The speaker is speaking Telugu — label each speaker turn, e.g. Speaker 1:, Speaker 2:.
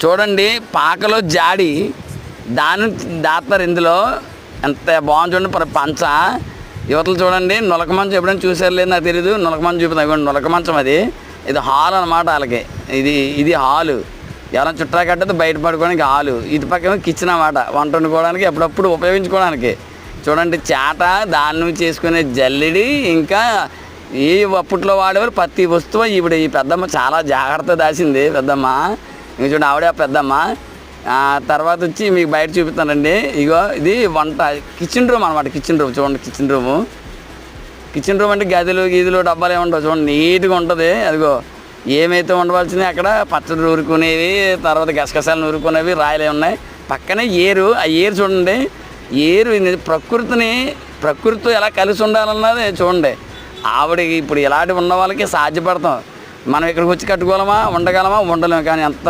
Speaker 1: చూడండి పాకలో జాడి దాన్ని దాస్తారు ఇందులో. ఎంత బాగుంది చూడండి పంచ. యువతలు చూడండి నులక మంచం ఎప్పుడైనా చూసారు లేదు నాకు తెలియదు. నులక మంచం చూపుతాం, నులక మంచం అది. ఇది హాల్ అనమాట వాళ్ళకి. ఇది హాలు. ఎవరైనా చుట్టా కట్టదు బయట పడుకోవడానికి హాలు. ఇటు పక్కన కిచెన్ అన్నమాట, వంట వండుకోవడానికి అప్పుడప్పుడు ఉపయోగించుకోవడానికి. చూడండి చాట, దాని నుంచి చేసుకునే జల్లెడి, ఇంకా ఈ అప్పట్లో వాడేవారు ప్రతి వస్తువు. ఇప్పుడు ఈ పెద్దమ్మ చాలా జాగ్రత్త దాచింది పెద్దమ్మ. ఇంక చూడండి ఆవిడే పెద్దమ్మ. తర్వాత వచ్చి మీకు బయట చూపిస్తానండి. ఇగో ఇది వంట కిచెన్ రూమ్ అనమాట. కిచెన్ రూమ్ చూడండి. కిచెన్ రూమ్ అంటే గీదులు డబ్బాలు ఏముంటావు చూడండి, నీట్గా ఉంటుంది. అదిగో ఏమైతే ఉండవలసింది అక్కడ పచ్చడి నూరుకునేవి, తర్వాత గసగసాలు నూరుకునేవి, రాయలు ఉన్నాయి. పక్కనే ఏరు. ఆ ఏరు చూడండి. ఏరు ప్రకృతితో ఎలా కలిసి ఉండాలన్నది చూడండి. ఆవిడ ఇప్పుడు ఇలాంటి ఉన్న వాళ్ళకి సాధ్యపడతాం. మనం ఇక్కడికి వచ్చి కట్టుకోగలమా, ఉండగలమా, ఉండలేము. కానీ ఎంత